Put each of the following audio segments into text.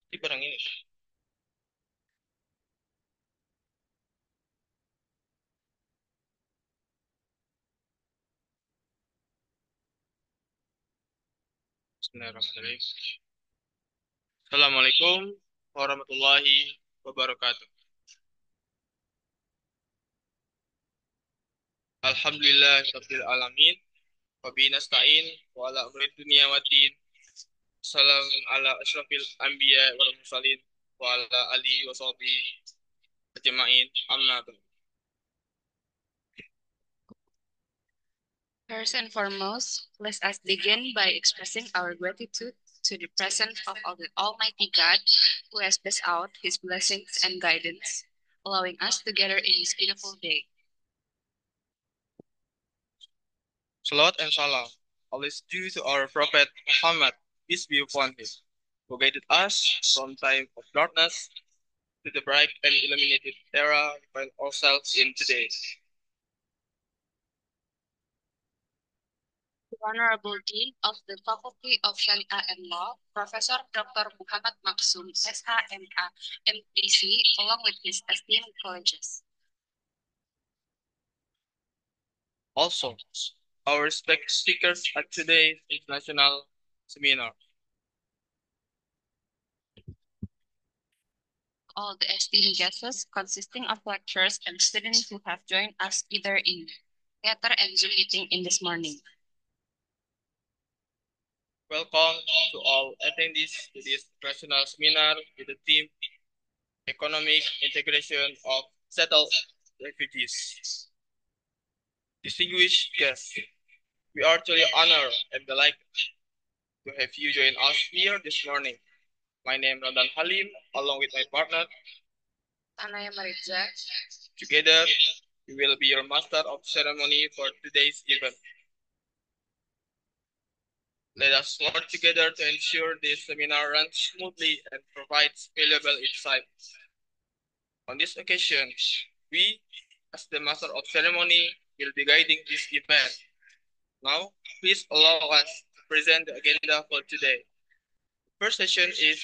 Di barang ini. Bismillahirrahmanirrahim. Assalamualaikum warahmatullahi wabarakatuh. Alhamdulillah rabbil alamin. Wa bihi nasta'in wa ala amri dunya waddin. Assalamun ala asyrafil anbiya wal mursalin wa ala alihi wa sahbihi ajma'in. Amma ba'd. First and foremost, let us begin by expressing our gratitude to the presence of the Almighty God who has bestowed out His blessings and guidance, allowing us to gather in this beautiful day. Salawat and salam always due to our Prophet Muhammad, peace be upon him, who guided us from time of darkness to the bright and illuminated era we find ourselves in today. The Honorable Dean of the Faculty of Sharia and Law, Professor Dr. Muhammad Maksum, SHMA, MPC, along with his esteemed colleagues. Also, our respected speakers at today's international seminar. All the esteemed guests consisting of lecturers and students who have joined us either in theater and Zoom meeting in this morning. Welcome to all attendees to this international seminar with the theme Economic Integration of Settled Refugees. Distinguished guests, we are truly honored and delighted to have you join us here this morning. My name is Randan Halim, along with my partner. Anaya Maritza. Together, we will be your master of ceremony for today's event. Let us work together to ensure this seminar runs smoothly and provides valuable insights. On this occasion, we, as the master of ceremony, will be guiding this event. Now, please allow us to present the agenda for today. The first session is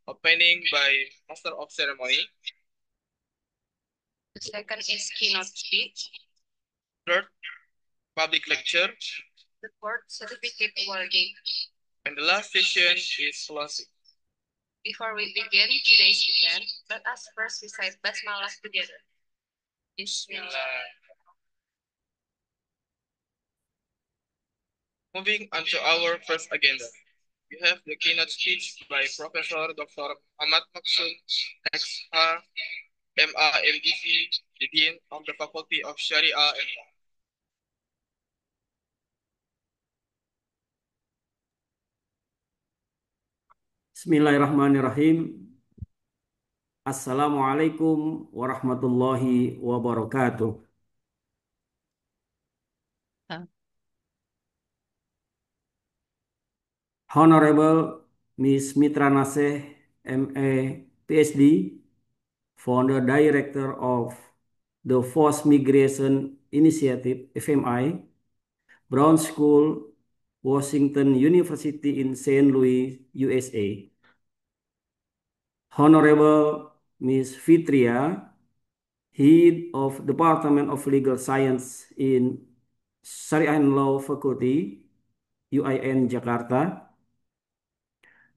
opening by master of ceremony. The second is keynote speech. Third, public lecture. The fourth, certificate awarding. And the last session is closing. Before we begin today's event, let us first recite Basmalah together. Bismillah. Moving on to our first agenda, we have the keynote speech by Professor Dr. Ahmad Maksum, XH, MAMDC, the Dean of the Faculty of Sharia and Law. Bismillahirrahmanirrahim. Assalamualaikum warahmatullahi wabarakatuh. Honorable Ms. Mitra Naseh, MA, PhD, Founder Director of the Forced Migration Initiative, FMI, Brown School, Washington University in St. Louis, USA. Honorable Ms. Fitria, Head of Department of Legal Science in Sharia and Law Faculty, UIN Jakarta.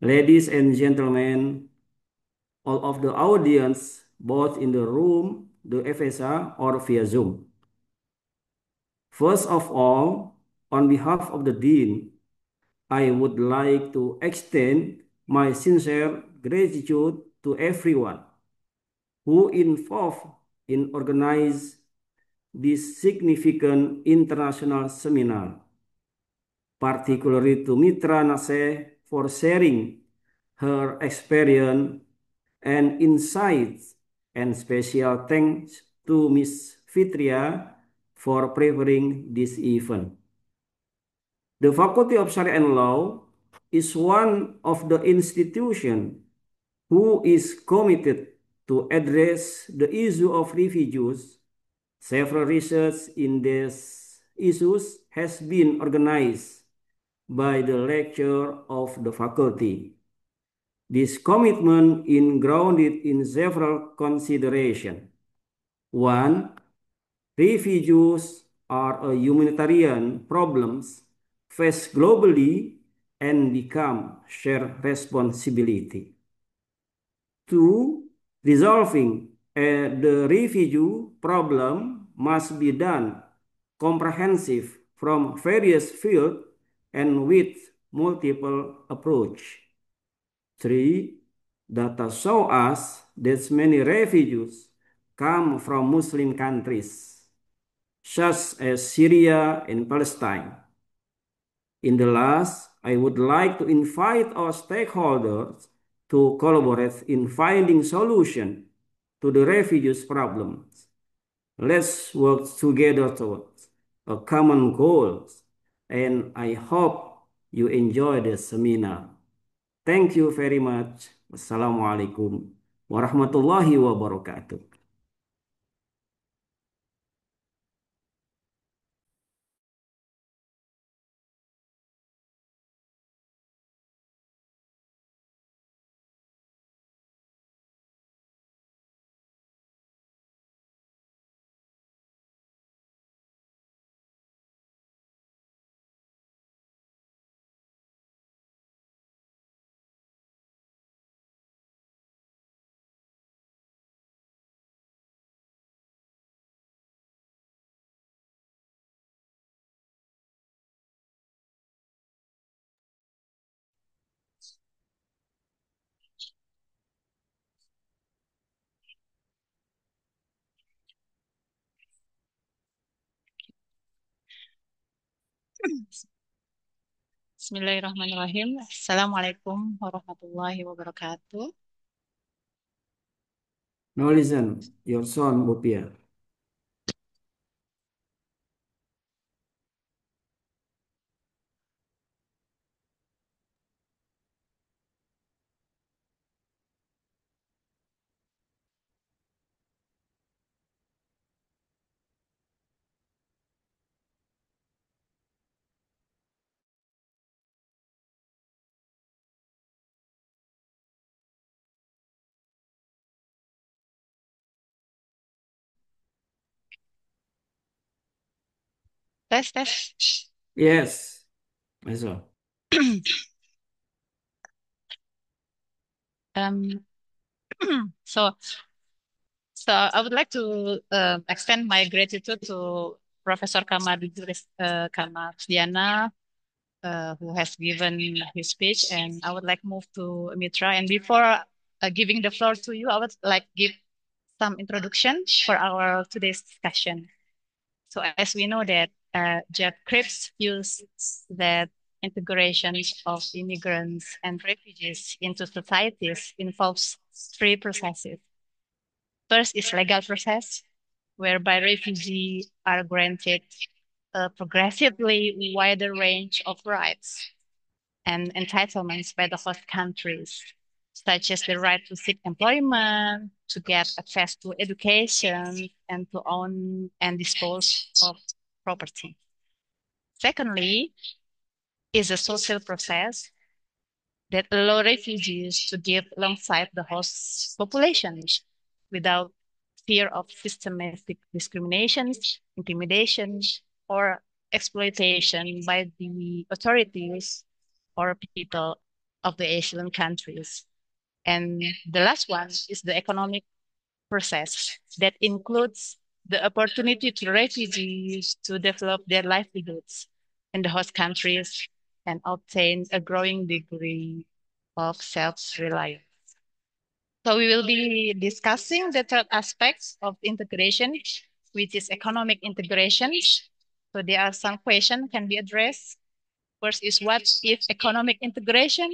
Ladies and gentlemen, all of the audience, both in the room, the FSA, or via Zoom. First of all, on behalf of the Dean, I would like to extend my sincere gratitude to everyone who involved in organizing this significant international seminar, particularly to Mitra Naseh for sharing her experience and insights, and special thanks to Ms. Fitria for preparing this event. The Faculty of Sharia and Law is one of the institutions who is committed to address the issue of refugees. Several research in these issues has been organized by the lecture of the faculty. This commitment is grounded in several considerations. One, refugees are a humanitarian problems faced globally and become shared responsibility. Two, resolving the refugee problem must be done comprehensive from various fields and with multiple approach. Three, data show us that many refugees come from Muslim countries, such as Syria and Palestine. In the last, I would like to invite our stakeholders to collaborate in finding solutions to the refugees' problems. Let's work together towards a common goal, and I hope you enjoy the seminar. Thank you very much. Wassalamualaikum warahmatullahi wabarakatuh. Bismillahirrahmanirrahim. Assalamualaikum warahmatullahi wabarakatuh. Now listen, your son, Bupia. Tes. Yes, Eso. Um, so, so I would like to extend my gratitude to Professor Kamardiana, who has given his speech, and I would like move to Mitra. And before giving the floor to you, I would like give some introduction for our today's discussion. So as we know that Jeff Cripps views that integration of immigrants and refugees into societies involves three processes. First is legal process, whereby refugees are granted a progressively wider range of rights and entitlements by the host countries, such as the right to seek employment, to get access to education, and to own and dispose of property. Secondly, is a social process that allows refugees to live alongside the host populations without fear of systematic discrimination, intimidation, or exploitation by the authorities or people of the Asian countries. And the last one is the economic process that includes the opportunity to refugees to develop their livelihoods in the host countries and obtain a growing degree of self-reliance. So we will be discussing the third aspects of integration, which is economic integration. So there are some questions can be addressed. First is what is economic integration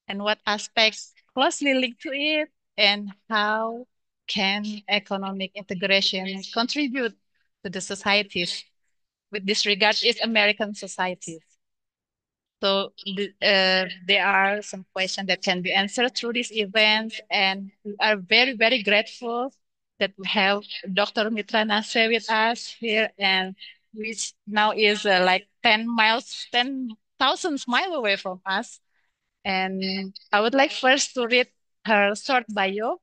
and what aspects closely linked to it, and how can economic integration contribute to the societies with this regard is American societies. So there are some questions that can be answered through this event, and we are very, very grateful that we have Dr. Mitra Nase with us here, and which now is like 10 miles, 10,000 miles away from us. And I would like first to read her short bio.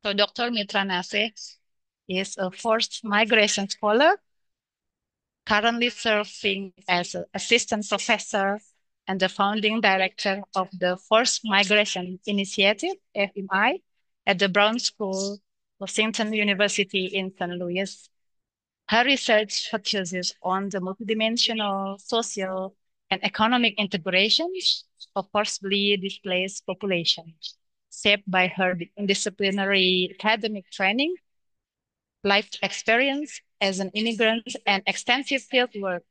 So Dr. Mitra Nase is a forced migration scholar, currently serving as an assistant professor and the founding director of the Forced Migration Initiative, FMI, at the Brown School, Washington University in St. Louis. Her research focuses on the multidimensional social and economic integrations of forcibly displaced populations, shaped by her interdisciplinary academic training, life experience as an immigrant, and extensive fieldwork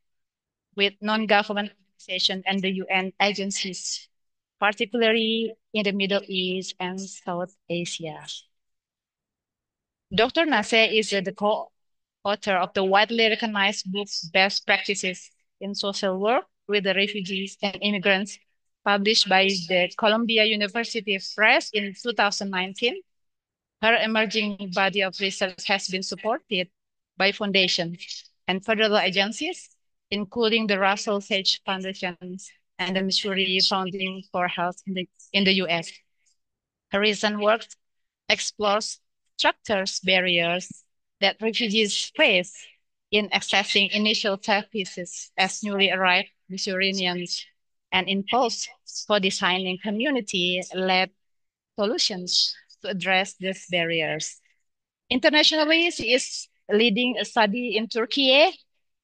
with non-government organizations and the UN agencies, particularly in the Middle East and South Asia. Dr. Nase is the co-author of the widely recognized book Best Practices in Social Work with the Refugees and Immigrants, published by the Columbia University Press in 2019. Her emerging body of research has been supported by foundations and federal agencies, including the Russell Sage Foundation and the Missouri Founding for Health in the US. Her recent work explores structures barriers that refugees face in accessing initial services as newly arrived Missourians and impulse for designing community-led solutions to address these barriers. Internationally, she is leading a study in Turkey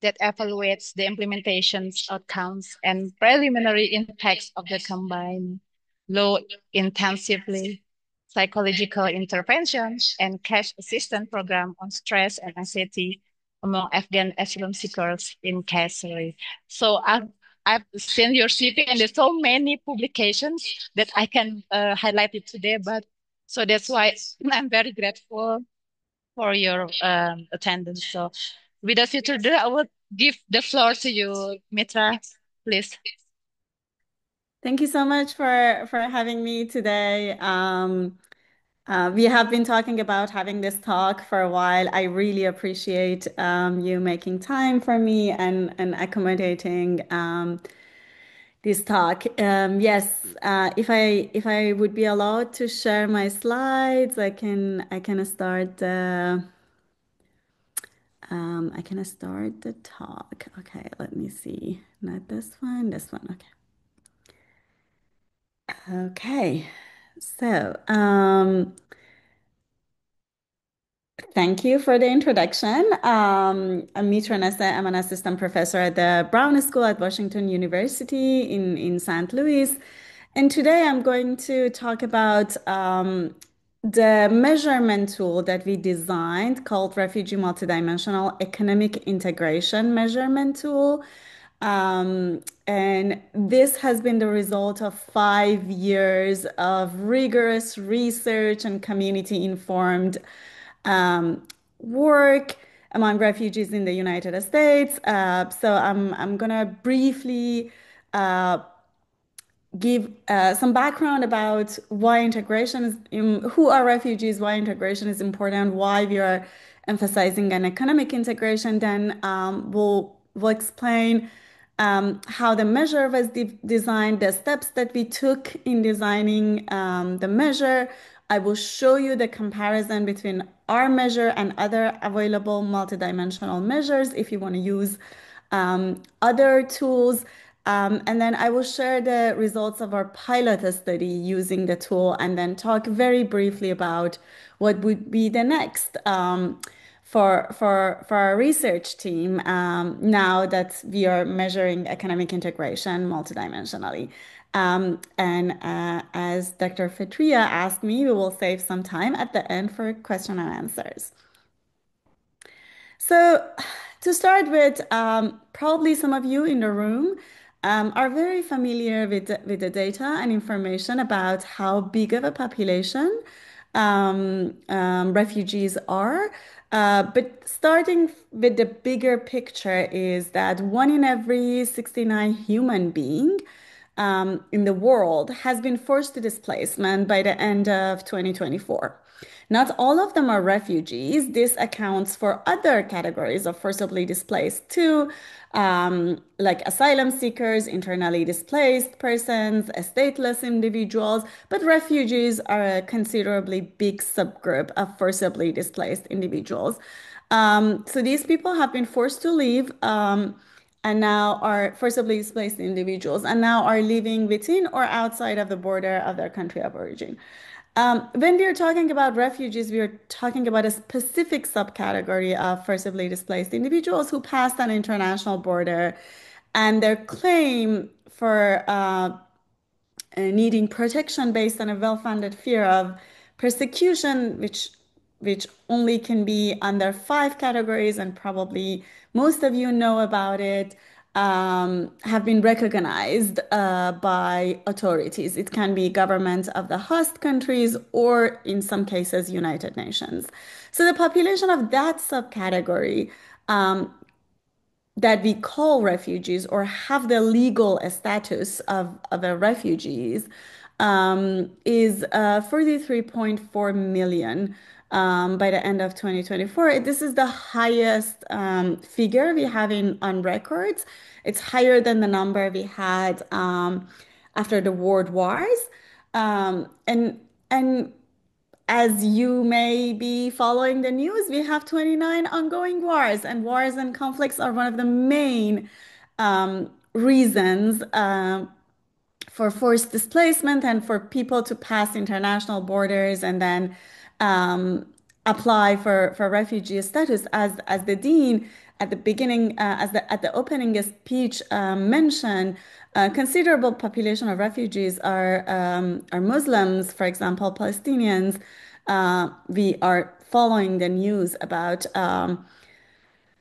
that evaluates the implementation's outcomes and preliminary impacts of the combined low intensively psychological interventions and cash assistance program on stress and anxiety among Afghan asylum seekers in Kayseri. So I've seen your CV and there's so many publications that I can highlight it today, but so that's why I'm very grateful for your attendance. So without further ado, I would give the floor to you, Mitra, please. Thank you so much for having me today. We have been talking about having this talk for a while. I really appreciate you making time for me and accommodating this talk. Yes, if I would be allowed to share my slides, I can start the talk. Okay, let me see. Not this one, this one. Okay. Okay. So, thank you for the introduction. I'm Mitra Nessa. I'm an assistant professor at the Brown School at Washington University in St. Louis. And today I'm going to talk about the measurement tool that we designed called Refugee Multidimensional Economic Integration Measurement Tool. And this has been the result of 5 years of rigorous research and community-informed work among refugees in the United States. So I'm gonna briefly give some background about why integration is, who are refugees, why integration is important, why we are emphasizing an economic integration. Then we'll explain how the measure was designed, the steps that we took in designing the measure. I will show you the comparison between our measure and other available multidimensional measures if you want to use other tools. And then I will share the results of our pilot study using the tool and then talk very briefly about what would be the next for our research team now that we are measuring economic integration multidimensionally. And as Dr. Fetria asked me, we will save some time at the end for question and answers. So to start with, probably some of you in the room are very familiar with the data and information about how big of a population refugees are. But starting with the bigger picture is that 1 in every 69 human being in the world has been forced to displacement by the end of 2024. Not all of them are refugees. This accounts for other categories of forcibly displaced too, like asylum seekers, internally displaced persons, stateless individuals, but refugees are a considerably big subgroup of forcibly displaced individuals. So these people have been forced to leave and now are forcibly displaced individuals and now are living within or outside of the border of their country of origin. When we are talking about refugees, we are talking about a specific subcategory of forcibly displaced individuals who passed an international border, and their claim for needing protection based on a well-founded fear of persecution, which only can be under five categories, and probably most of you know about it, have been recognized by authorities. It can be governments of the host countries or, in some cases, United Nations. So the population of that subcategory that we call refugees or have the legal status of a refugees is 43.4 million by the end of 2024. This is the highest figure we have on records. It's higher than the number we had after the world wars. And as you may be following the news, we have 29 ongoing wars, and wars and conflicts are one of the main reasons for forced displacement and for people to pass international borders and then apply for refugee status. As the dean at the beginning, at the opening speech mentioned, a considerable population of refugees are Muslims, for example, Palestinians. We are following the news about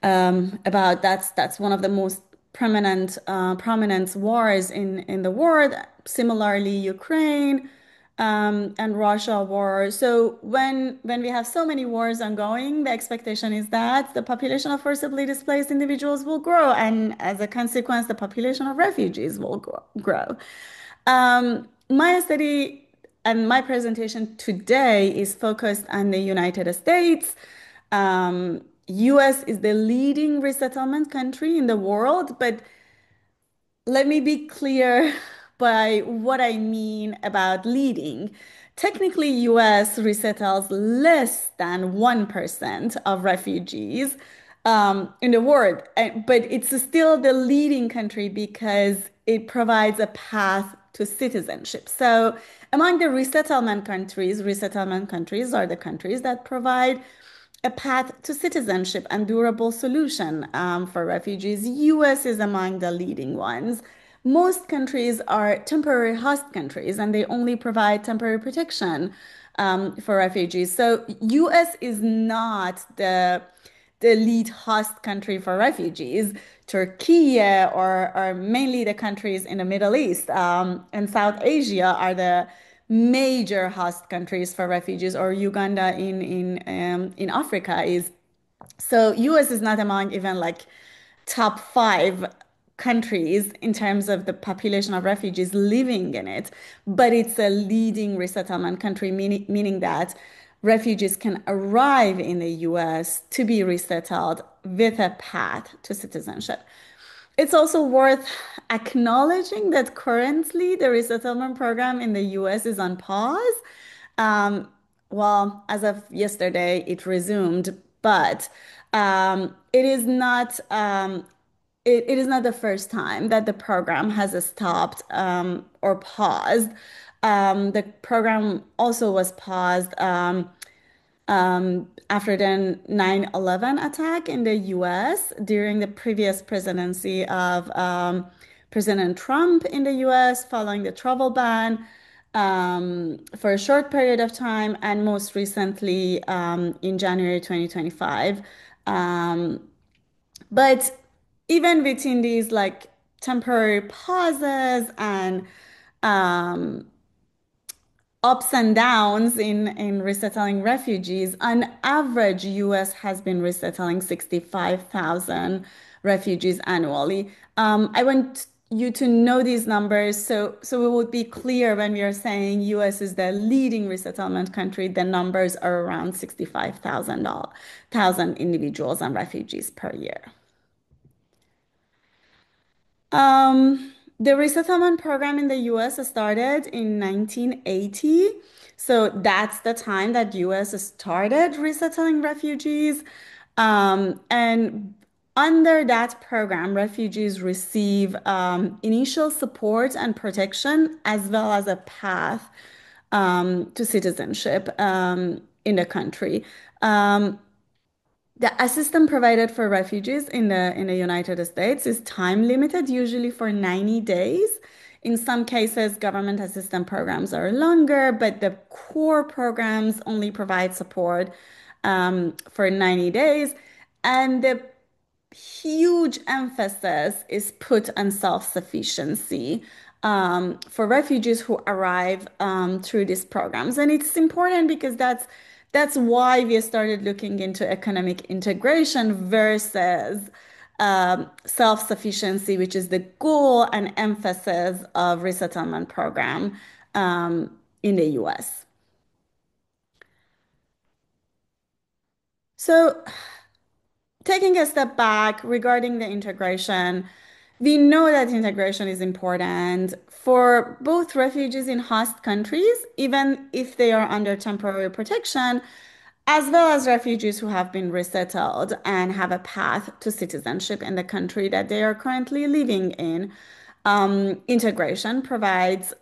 that's one of the most prominent wars in the world. Similarly, Ukraine and Russia war. So when we have so many wars ongoing, the expectation is that the population of forcibly displaced individuals will grow, and as a consequence, the population of refugees will grow. My study and my presentation today is focused on the United States. US is the leading resettlement country in the world, but let me be clear by what I mean about leading. Technically, US resettles less than 1% of refugees in the world, but it's still the leading country because it provides a path to citizenship. So among the resettlement countries are the countries that provide a path to citizenship and durable solution for refugees. US is among the leading ones. Most countries are temporary host countries and they only provide temporary protection for refugees. So US is not the lead host country for refugees. Turkey or mainly the countries in the Middle East and South Asia are the major host countries for refugees, or Uganda in Africa is. So US is not among even like top five countries in terms of the population of refugees living in it, but it's a leading resettlement country, meaning that refugees can arrive in the US to be resettled with a path to citizenship. It's also worth acknowledging that currently the resettlement program in the US is on pause. Um, well, as of yesterday, it resumed, but it is not it is not the first time that the program has stopped or paused. The program also was paused after the 9/11 attack in the US during the previous presidency of President Trump in the US following the travel ban for a short period of time, and most recently in January 2025. But even within these like temporary pauses and um, ups and downs in resettling refugees, on average, US has been resettling 65,000 refugees annually. I went you to know these numbers so it would be clear when we are saying US is the leading resettlement country, the numbers are around 65,000 individuals and refugees per year. The resettlement program in the US started in 1980. So that's the time that US started resettling refugees. And under that program, refugees receive initial support and protection as well as a path to citizenship in the country. The assistance provided for refugees in the United States is time limited, usually for 90 days. In some cases, government assistance programs are longer, but the core programs only provide support for 90 days. And the huge emphasis is put on self-sufficiency for refugees who arrive through these programs. And it's important because that's why we started looking into economic integration versus self-sufficiency, which is the goal and emphasis of resettlement program in the US. So taking a step back regarding the integration, we know that integration is important for both refugees in host countries, even if they are under temporary protection, as well as refugees who have been resettled and have a path to citizenship in the country that they are currently living in. Integration provides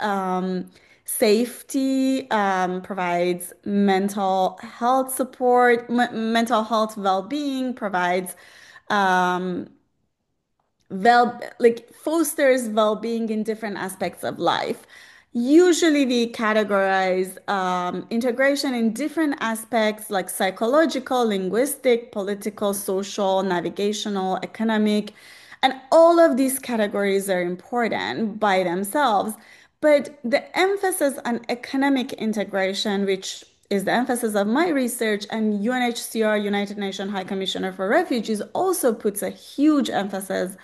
safety, provides mental health support, mental health well-being, provides um, like fosters well-being in different aspects of life. Usually we categorize integration in different aspects like psychological, linguistic, political, social, navigational, economic, and all of these categories are important by themselves. But the emphasis on economic integration, which is the emphasis of my research, and UNHCR, United Nations High Commissioner for Refugees, also puts a huge emphasis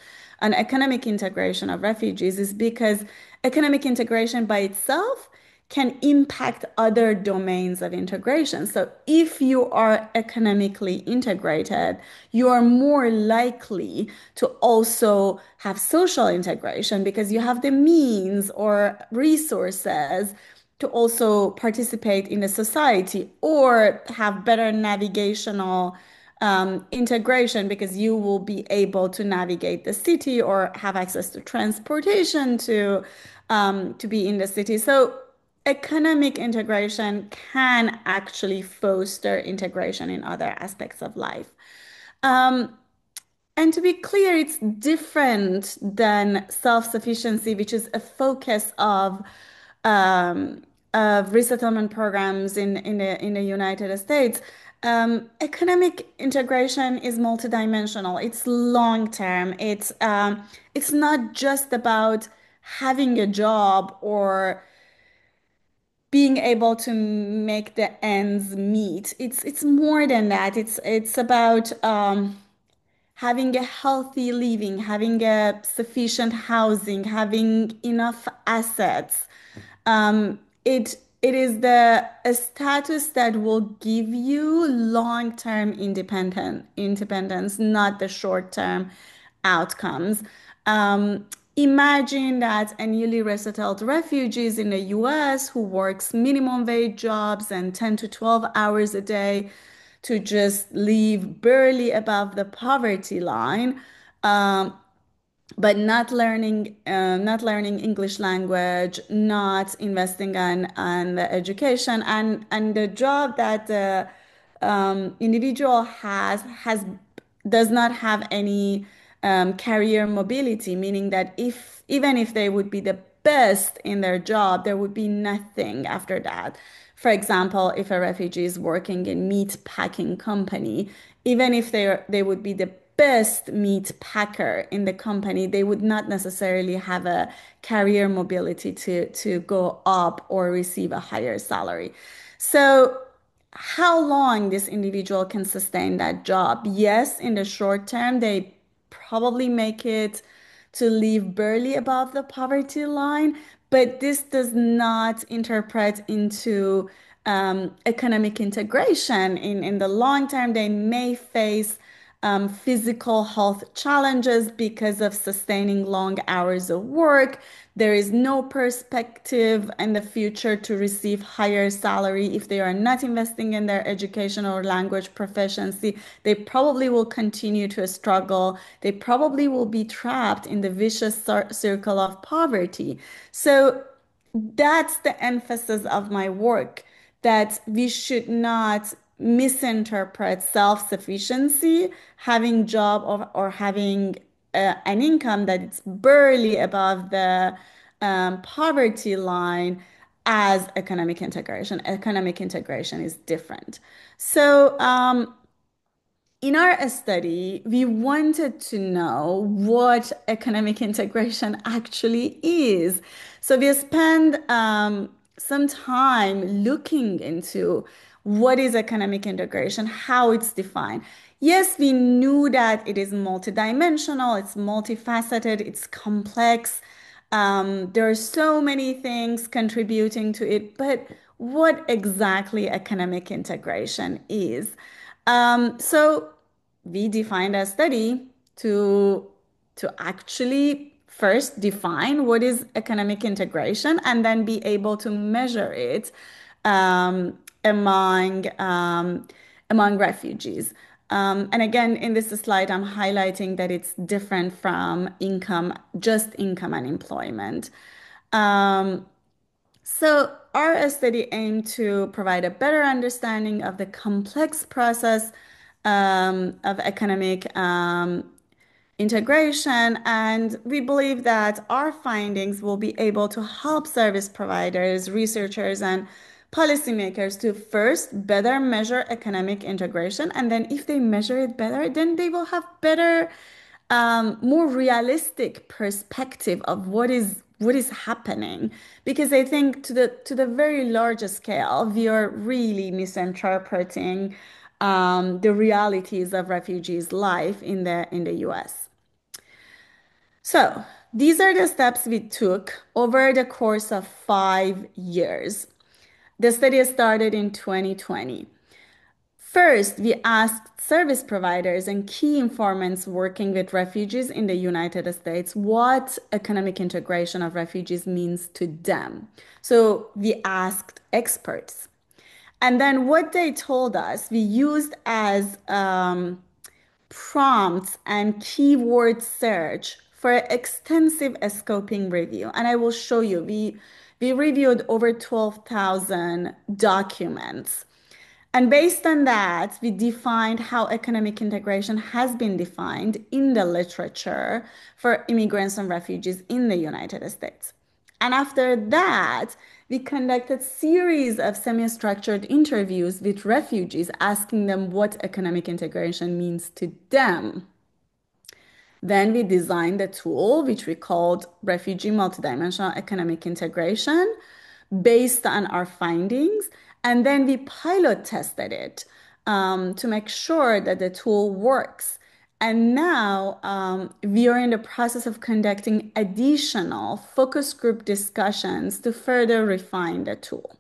on economic integration of refugees, is because economic integration by itself can impact other domains of integration. So if you are economically integrated, you are more likely to also have social integration because you have the means or resources to also participate in the society or have better navigational integration because you will be able to navigate the city or have access to transportation to be in the city. So economic integration can actually foster integration in other aspects of life. And to be clear, it's different than self-sufficiency, which is a focus of resettlement programs in the United States. Economic integration is multidimensional. It's long term. It's not just about having a job or being able to make the ends meet. It's more than that. It's about having a healthy living, having a sufficient housing, having enough assets. It is a status that will give you long-term independence, not the short-term outcomes. Imagine that a newly resettled refugees in the US who works minimum wage jobs and 10 to 12 hours a day to just live barely above the poverty line, but not learning English language, not investing on the education, and the job that the individual has does not have any career mobility, meaning that if even if they would be the best in their job, there would be nothing after that. For example, if a refugee is working in meat packing company, even if they would be the best meat packer in the company, they would not necessarily have a career mobility to go up or receive a higher salary. So how long this individual can sustain that job? Yes, in the short term, they probably make it to live barely above the poverty line, but this does not interpret into economic integration. In the long term, they may face physical health challenges because of sustaining long hours of work. There is no perspective in the future to receive higher salary if they are not investing in their education or language proficiency. They probably will continue to struggle. They probably will be trapped in the vicious circle of poverty. So that's the emphasis of my work, that we should not misinterpret self-sufficiency, having job or having an income that is barely above the poverty line as economic integration. Economic integration is different. So in our study, we wanted to know what economic integration actually is. So we spent some time looking into what is economic integration, how it's defined. Yes, we knew that it is multidimensional, it's multifaceted, it's complex. There are so many things contributing to it, but what exactly economic integration is? So we defined a study to actually first define what is economic integration and then be able to measure it um, among among refugees. And again, in this slide, I'm highlighting that it's different from income, just income and employment. So our study aimed to provide a better understanding of the complex process of economic integration, and we believe that our findings will be able to help service providers, researchers, and policymakers to first better measure economic integration, and then if they measure it better, then they will have better more realistic perspective of what is happening, because I think to the very large scale we are really misinterpreting the realities of refugees' life in the U.S. So these are the steps we took over the course of 5 years. The study started in 2020. First, we asked service providers and key informants working with refugees in the United States what economic integration of refugees means to them. So we asked experts. And then what they told us, we used as prompts and keyword search for extensive scoping review. And I will show you, we reviewed over 12,000 documents. And based on that, we defined how economic integration has been defined in the literature for immigrants and refugees in the United States. And after that, we conducted series of semi-structured interviews with refugees, asking them what economic integration means to them. Then we designed a tool which we called Refugee Multidimensional Economic Integration based on our findings. And then we pilot tested it to make sure that the tool works. And now we are in the process of conducting additional focus group discussions to further refine the tool.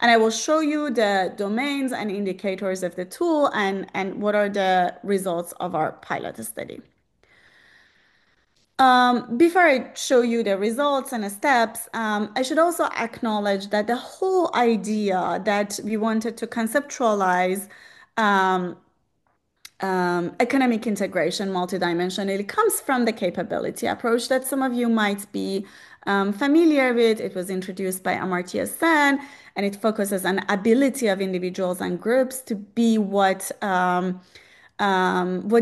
And I will show you the domains and indicators of the tool and what are the results of our pilot study. Before I show you the results and the steps, I should also acknowledge that the whole idea that we wanted to conceptualize economic integration multidimensionally comes from the capability approach that some of you might be familiar with. It was introduced by Amartya Sen, and it focuses on ability of individuals and groups to be what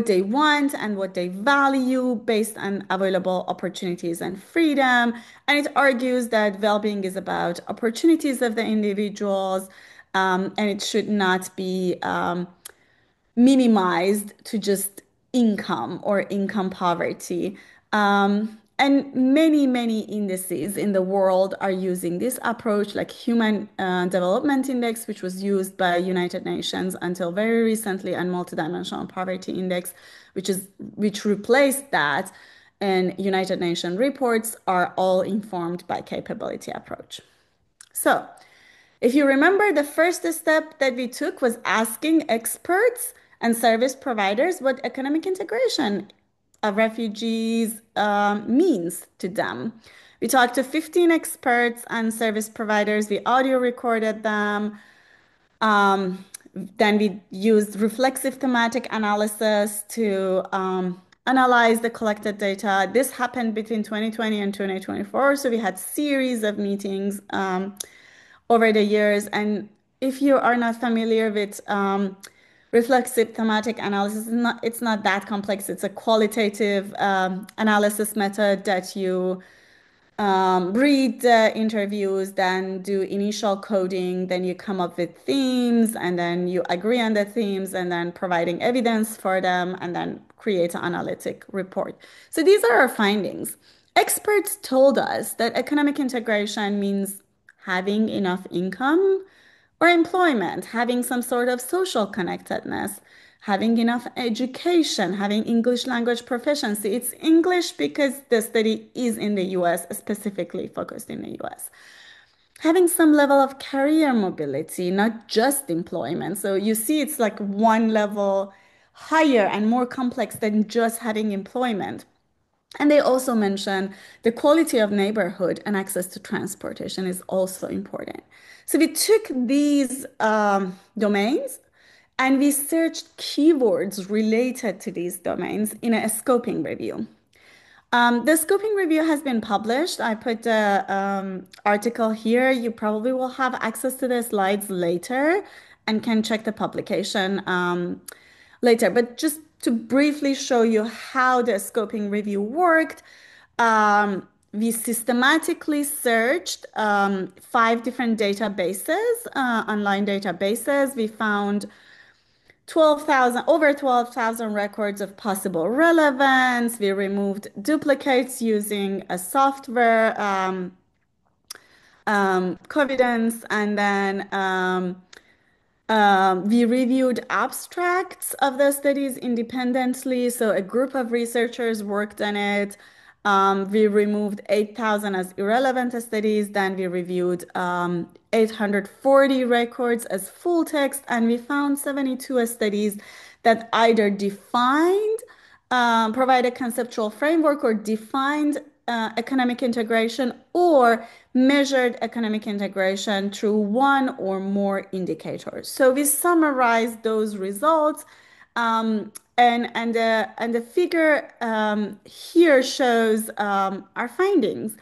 they want and what they value based on available opportunities and freedom. And it argues that well-being is about opportunities of the individuals, and it should not be minimized to just income or income poverty. And many indices in the world are using this approach, like Human Development Index, which was used by United Nations until very recently, and Multidimensional Poverty Index, which replaced that and United Nations reports are all informed by capability approach. So if you remember, the first step that we took was asking experts and service providers what economic integration of refugees means to them. We talked to 15 experts and service providers. We audio recorded them. Then we used reflexive thematic analysis to analyze the collected data. This happened between 2020 and 2024. So we had series of meetings over the years. And if you are not familiar with reflexive thematic analysis, it's not that complex. It's a qualitative analysis method that you read the interviews, then do initial coding, then you come up with themes, and then you agree on the themes, and then providing evidence for them, and then create an analytic report. So these are our findings. Experts told us that economic integration means having enough income or employment, having some sort of social connectedness, having enough education, having English language proficiency. It's English because the study is in the US, specifically focused in the US. Having some level of career mobility, not just employment. So you see, it's like one level higher and more complex than just having employment. And they also mention the quality of neighborhood and access to transportation is also important. So we took these domains and we searched keywords related to these domains in a scoping review. The scoping review has been published. I put the article here. You probably will have access to the slides later and can check the publication later. But just to briefly show you how the scoping review worked, we systematically searched 5 different databases, online databases. We found over 12,000 records of possible relevance. We removed duplicates using a software, Covidence, and then we reviewed abstracts of the studies independently. So a group of researchers worked on it. We removed 8,000 as irrelevant studies. Then we reviewed 840 records as full text, and we found 72 studies that either provide a conceptual framework or defined economic integration or measured economic integration through one or more indicators. So we summarized those results, and the figure here shows our findings.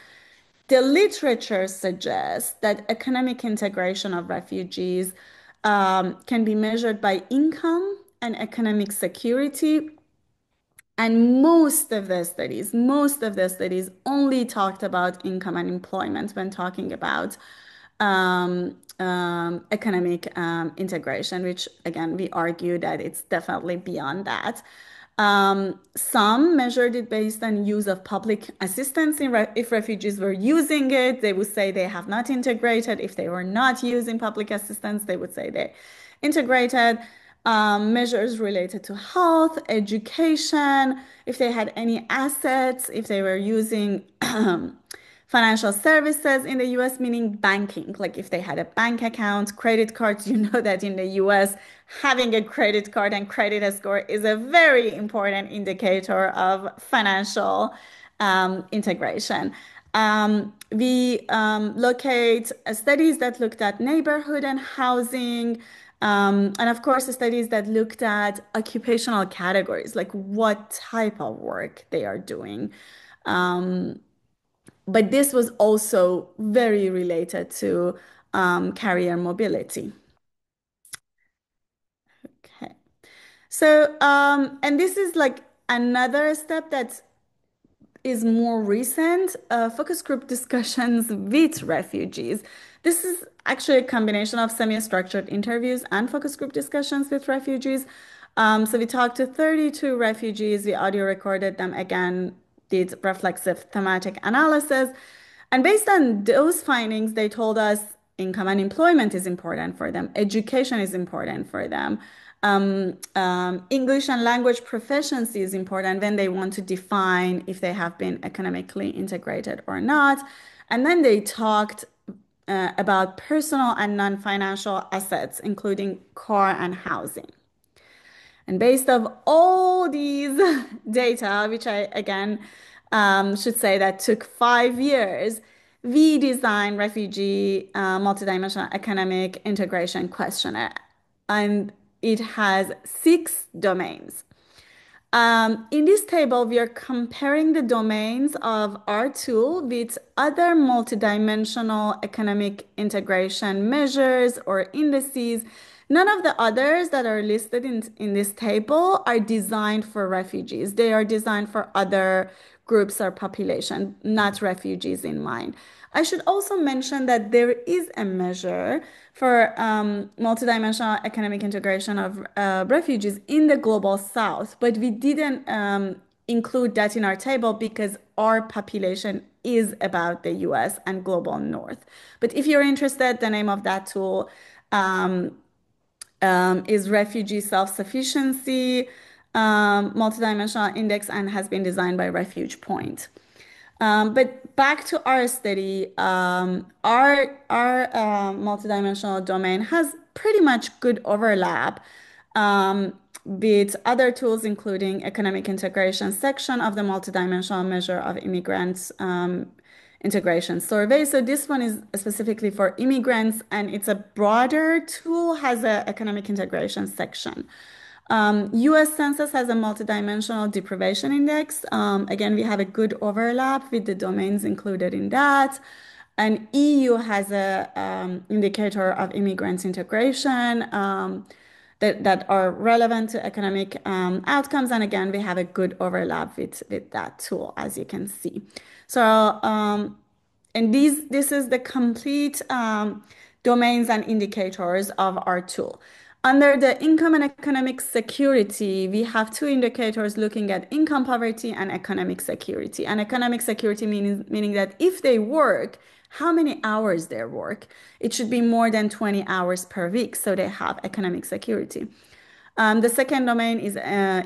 The literature suggests that economic integration of refugees can be measured by income and economic security. And most of the studies only talked about income and employment when talking about economic integration, which again, we argue that it's definitely beyond that. Some measured it based on use of public assistance. If refugees were using it, they would say they have not integrated. If they were not using public assistance, they would say they integrated. Measures related to health, education, if they had any assets, if they were using financial services in the US, meaning banking, like if they had a bank account, credit cards. You know that in the US, having a credit card and credit score is a very important indicator of financial integration. We locate studies that looked at neighborhood and housing, and of course, studies that looked at occupational categories, like what type of work they are doing. But this was also very related to career mobility. Okay. So, and this is like another step that is more recent, focus group discussions with refugees. This is actually a combination of semi-structured interviews and focus group discussions with refugees. So we talked to 32 refugees, we audio recorded them again, did reflexive thematic analysis. And based on those findings, they told us income and employment is important for them. Education is important for them. English and language proficiency is important when they want to define if they have been economically integrated or not. And then they talked about personal and non-financial assets, including car and housing. And based of all these data, which I again should say that took 5 years, we designed refugee multidimensional economic integration questionnaire, and it has 6 domains. In this table, we are comparing the domains of our tool with other multidimensional economic integration measures or indices. None of the others that are listed in this table are designed for refugees. They are designed for other groups or population, not refugees in mind. I should also mention that there is a measure for multidimensional economic integration of refugees in the global south, but we didn't include that in our table because our population is about the US and global north. But if you're interested, the name of that tool is Refugee Self-Sufficiency Multidimensional Index and has been designed by Refuge Point. But back to our study, our multidimensional domain has pretty much good overlap with other tools, including economic integration section of the multidimensional measure of immigrants integration survey. So this one is specifically for immigrants, and it's a broader tool, has an economic integration section. US Census has a multidimensional deprivation index. Again, we have a good overlap with the domains included in that. And EU has a indicator of immigrants integration that are relevant to economic outcomes. And again, we have a good overlap with that tool, as you can see. So, and this is the complete domains and indicators of our tool. Under the income and economic security, we have 2 indicators looking at income poverty and economic security. And economic security meaning that if they work, how many hours they work. It should be more than 20 hours per week, so they have economic security. The second domain is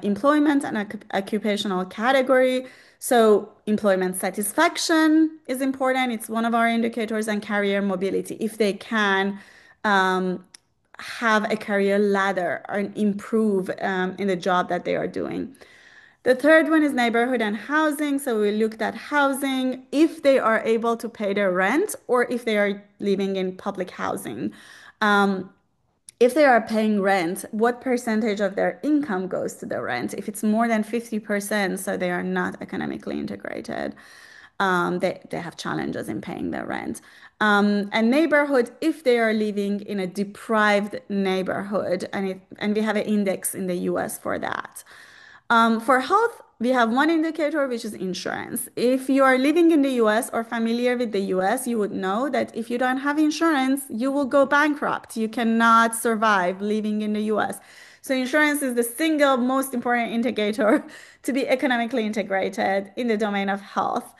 employment and occupational category. So employment satisfaction is important. It's one of our indicators, and career mobility. If they can have a career ladder or improve in the job that they are doing. The third one is neighborhood and housing. So we looked at housing, if they are able to pay their rent or if they are living in public housing. If they are paying rent, what percentage of their income goes to the rent? If it's more than 50%, so they are not economically integrated. They have challenges in paying their rent. And neighborhood, if they are living in a deprived neighborhood, and we have an index in the US for that. For health, we have one indicator, which is insurance. If you are living in the US or familiar with the US, you would know that if you don't have insurance, you will go bankrupt. You cannot survive living in the US. So insurance is the single most important indicator to be economically integrated in the domain of health.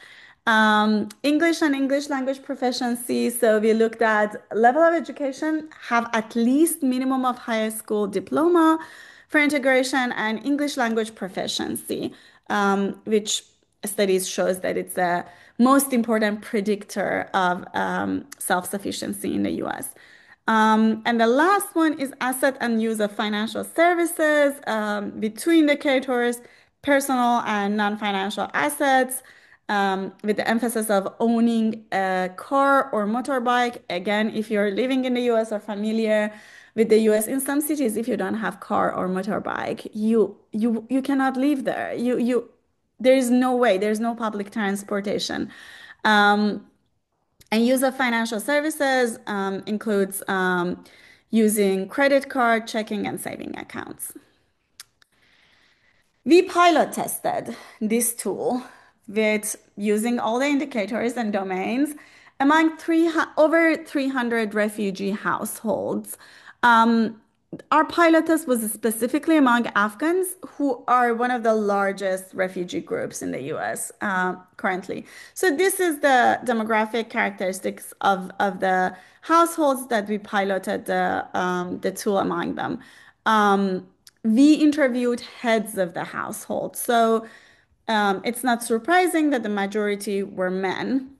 English and English language proficiency. So we looked at level of education, have at least minimum of high school diploma for integration, and English language proficiency, which studies shows that it's the most important predictor of self-sufficiency in the US. And the last one is asset and use of financial services with 2 indicators, personal and non-financial assets, with the emphasis of owning a car or motorbike. Again, if you're living in the US or familiar with the US, in some cities, if you don't have car or motorbike, you cannot live there. There is no way, there's no public transportation. And use of financial services includes using credit card, checking, and saving accounts. We pilot tested this tool with using all the indicators and domains among over 300 refugee households. our pilot test was specifically among Afghans who are one of the largest refugee groups in the US currently. So this is the demographic characteristics of the households that we piloted the tool among them. Um, we interviewed heads of the household. So it's not surprising that the majority were men.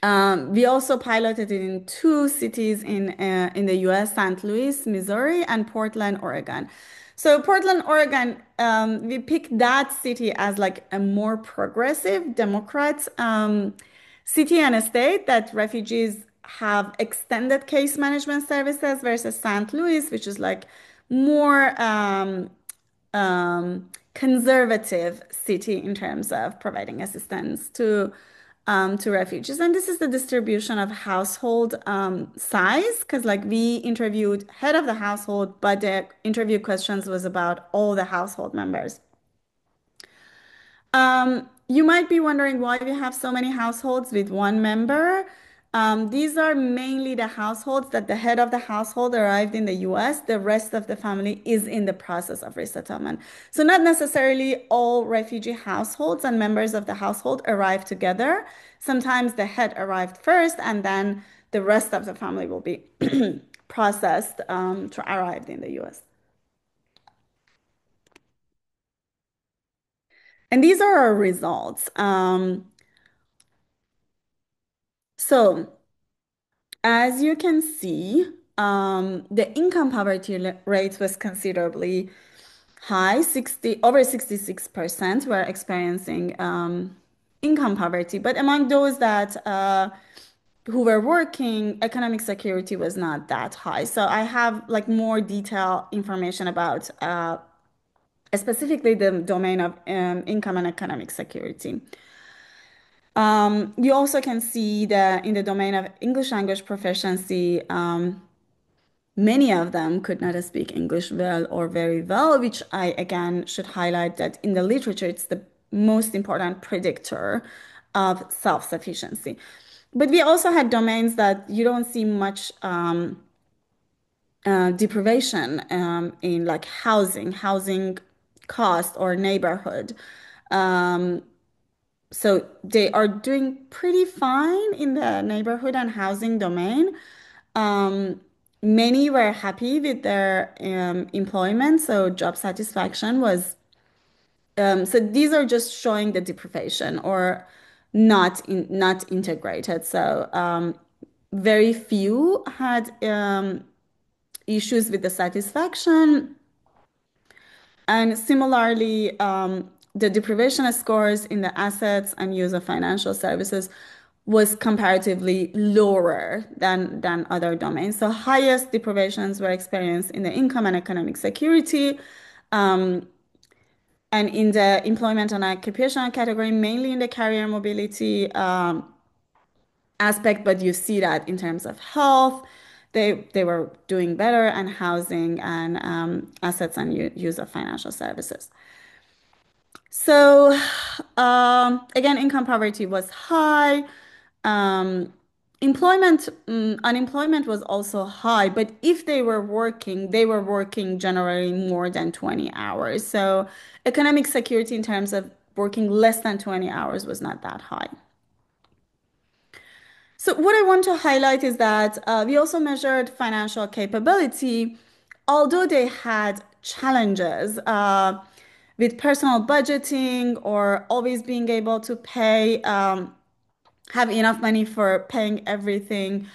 We also piloted it in two cities in the U.S., St. Louis, Missouri, and Portland, Oregon. So Portland, Oregon, we picked that city as like a more progressive Democrat city and a state that refugees have extended case management services versus St. Louis, which is like more conservative city in terms of providing assistance to refugees. And this is the distribution of household size, because like we interviewed head of the household, but the interview questions was about all the household members. You might be wondering why we have so many households with one member. These are mainly the households that the head of the household arrived in the US. The rest of the family is in the process of resettlement. So not necessarily all refugee households and members of the household arrive together. Sometimes the head arrived first, and then the rest of the family will be processed to arrive in the US. And these are our results. So as you can see, the income poverty rate was considerably high, 60 over 66% were experiencing income poverty. But among those that who were working, economic security was not that high. So I have like more detailed information about specifically the domain of income and economic security. You also can see that in the domain of English language proficiency, many of them could not speak English well or very well, which I again should highlight that in the literature, it's the most important predictor of self-sufficiency. But we also had domains that you don't see much deprivation in like housing cost or neighborhood. So they are doing pretty fine in the neighborhood and housing domain. Many were happy with their employment, so job satisfaction was. So these are just showing the deprivation or not integrated. So very few had issues with the satisfaction. And similarly, the deprivation scores in the assets and use of financial services was comparatively lower than other domains. So highest deprivations were experienced in the income and economic security, and in the employment and occupational category, mainly in the career mobility aspect, but you see that in terms of health, they were doing better, and housing and assets and use of financial services. So again, income poverty was high. Unemployment was also high, but if they were working generally more than 20 hours. So economic security in terms of working less than 20 hours was not that high. So what I want to highlight is that we also measured financial capability, although they had challenges with personal budgeting or always being able to pay, have enough money for paying everything.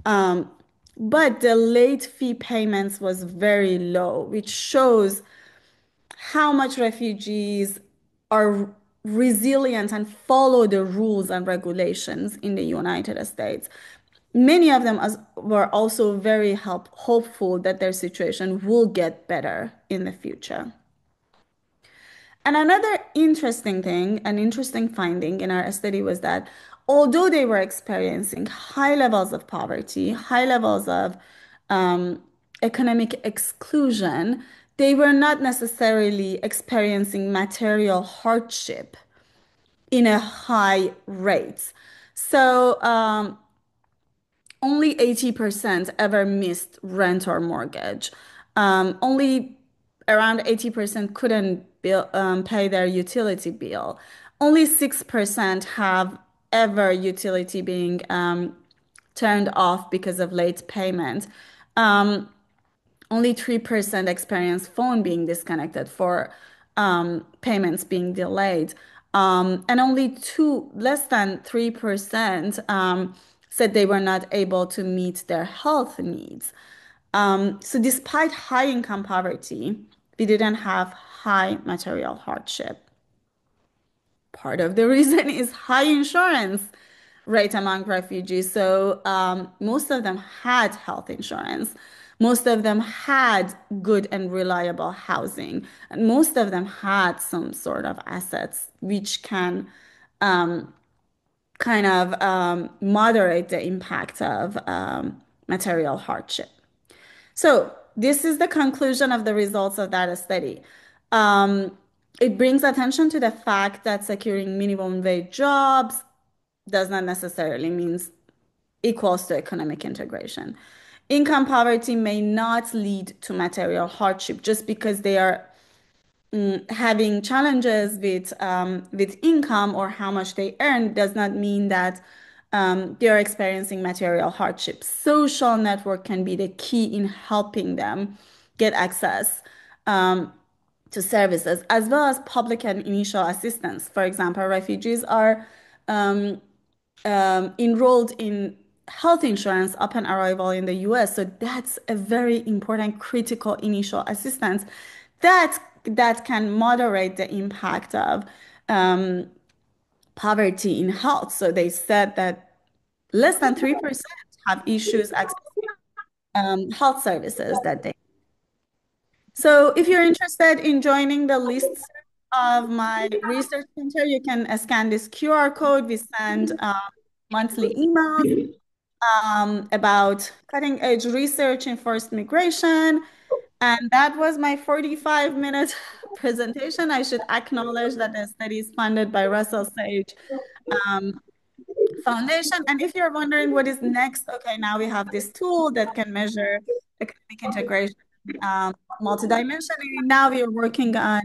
Um, but the late fee payments was very low, which shows how much refugees are resilient and follow the rules and regulations in the United States. Many of them were also very hopeful that their situation will get better in the future. And another interesting thing, an interesting finding in our study was that although they were experiencing high levels of poverty, high levels of economic exclusion, they were not necessarily experiencing material hardship in a high rate. So only 80% ever missed rent or mortgage. Only around 80% couldn't pay their utility bill. Only 6% have ever utility being turned off because of late payment. Um, Only 3% experience phone being disconnected for payments being delayed. And only less than 3% said they were not able to meet their health needs. So despite high income poverty, we didn't have high material hardship. Part of the reason is high insurance rate among refugees. So most of them had health insurance. Most of them had good and reliable housing. And most of them had some sort of assets which can kind of moderate the impact of material hardship. So this is the conclusion of the results of that study. Um, it brings attention to the fact that securing minimum wage jobs does not necessarily mean equals to economic integration. Income poverty may not lead to material hardship just because they are having challenges with income or how much they earn does not mean that they are experiencing material hardship. Social network can be the key in helping them get access to services as well as public and initial assistance. For example, refugees are enrolled in health insurance upon arrival in the US. So that's a very important critical initial assistance that can moderate the impact of poverty in health. So they said that less than 3% have issues accessing health services that they. So if you're interested in joining the list of my research center, you can scan this QR code. We send monthly emails about cutting edge research in forced migration. And that was my 45-minute presentation. I should acknowledge that the study is funded by Russell Sage um, Foundation. And if you're wondering what is next, okay, now we have this tool that can measure economic integration multidimensionally. Now we are working on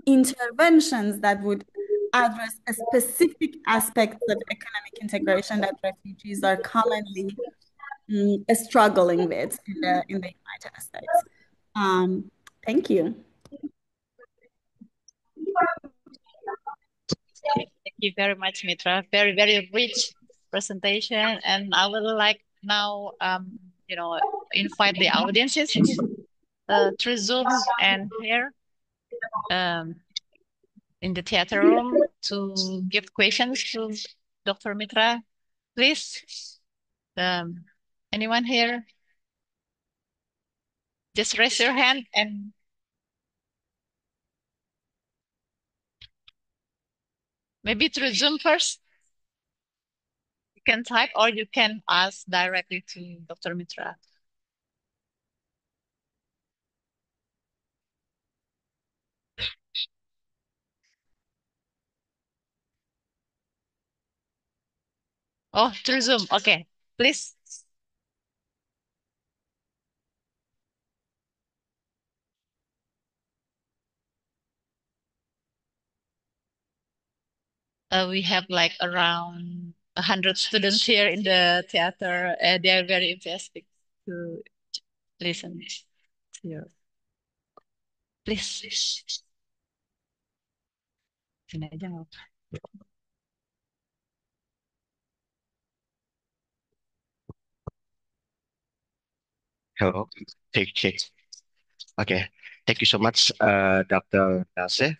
interventions that would address a specific aspects of economic integration that refugees are commonly struggling with in the United States. Um, Thank you. Thank you very much, Mitra. Very, very rich presentation. And I would like now, invite the audiences through Zoom and here um, in the theater room to give questions to Dr. Mitra. Please, um, anyone here? Just raise your hand and maybe through Zoom first. You can type or you can ask directly to Dr. Mitra. Oh, through Zoom. Okay, please. We have like around 100 students here in the theater. They are very enthusiastic to listen to you. Please. Sini aja nggak apa. Hello, take check. Okay, thank you so much, Dr. Nasir.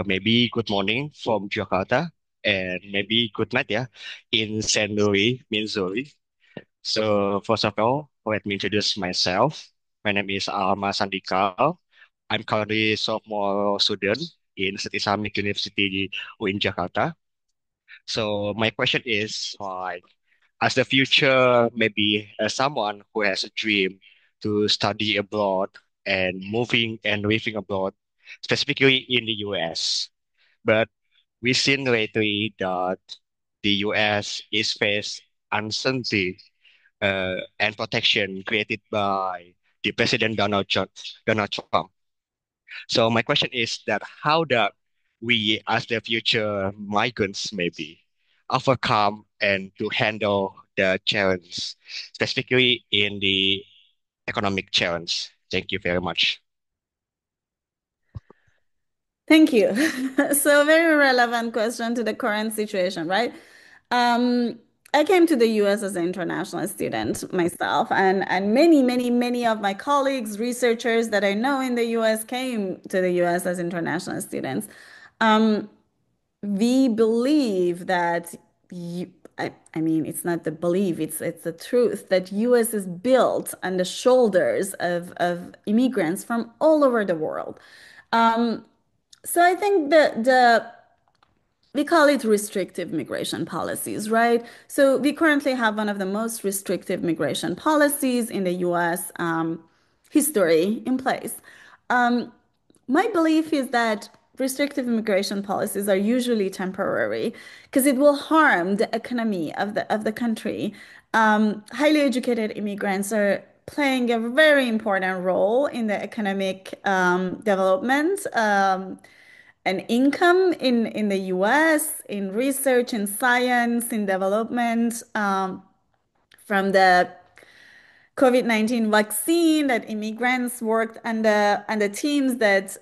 Maybe good morning from Jakarta, and maybe good night, yeah, in St. Louis, Missouri. So first of all, let me introduce myself. My name is Alma Sandikal. I'm currently a sophomore student in State Islamic University in Jakarta. So my question is, like, as the future, maybe as someone who has a dream to study abroad and moving and living abroad, specifically in the US. But we've seen lately that the US is faced uncertainty and protection created by the President Donald Trump. So my question is that how that we as the future migrants maybe overcome and to handle the challenge, specifically in the economic challenge. Thank you very much. Thank you. So very relevant question to the current situation, right? Um, I came to the US as an international student myself, and many of my colleagues, researchers that I know in the US came to the US as international students. Um, we believe that I mean, it's not the belief, it's the truth that US is built on the shoulders of immigrants from all over the world. Um, so I think the we call it restrictive migration policies, right? So we currently have one of the most restrictive migration policies in the US history in place. Um, my belief is that restrictive immigration policies are usually temporary because it will harm the economy of the country. Highly educated immigrants are playing a very important role in the economic development and income in the US, in research, in science, in development, from the COVID-19 vaccine that immigrants worked and the teams that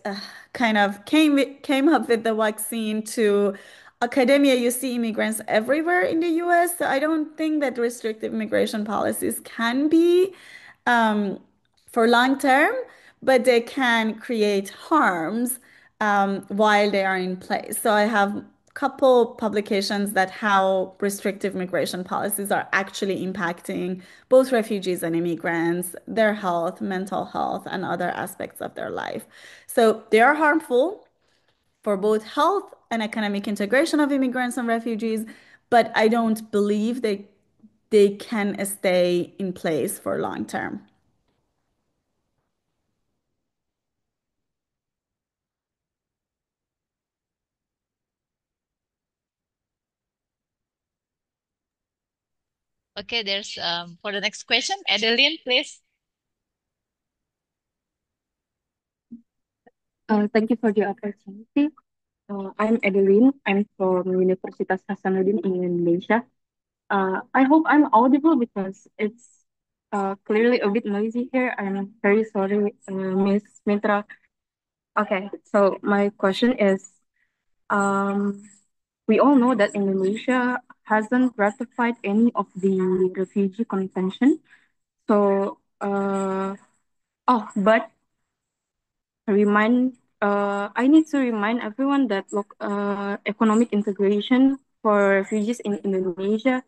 kind of came up with the vaccine to academia. You see immigrants everywhere in the US. So I don't think that restrictive immigration policies can be for long term, but they can create harms while they are in place. So I have a couple publications that how restrictive migration policies are actually impacting both refugees and immigrants, their health, mental health, and other aspects of their life. So they are harmful for both health and economic integration of immigrants and refugees, but I don't believe they can stay in place for long term. Okay, there's for the next question, Adeline, please. Thank you for the opportunity. I'm Adeline. I'm from Universitas Hasanuddin in Indonesia. I hope I'm audible because it's clearly a bit noisy here. I'm very sorry, Miss Mitra. Okay, so my question is, um, we all know that Indonesia hasn't ratified any of the refugee convention. So, but I need to remind everyone that look, economic integration for refugees in Indonesia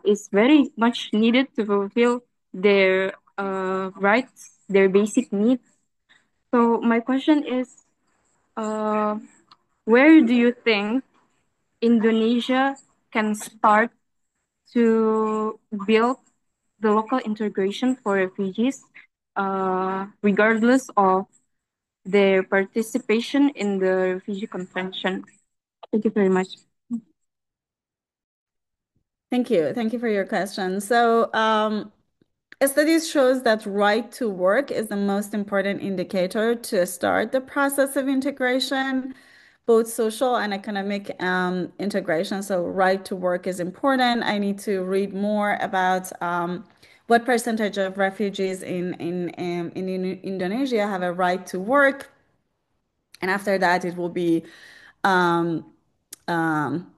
is very much needed to fulfill their rights, their basic needs. So my question is, uh, where do you think Indonesia can start to build the local integration for refugees, regardless of their participation in the refugee convention? Thank you very much. Thank you. Thank you for your question. So, studies shows that right to work is the most important indicator to start the process of integration, both social and economic integration. So, right to work is important. I need to read more about what percentage of refugees in Indonesia have a right to work, and after that, it will be um,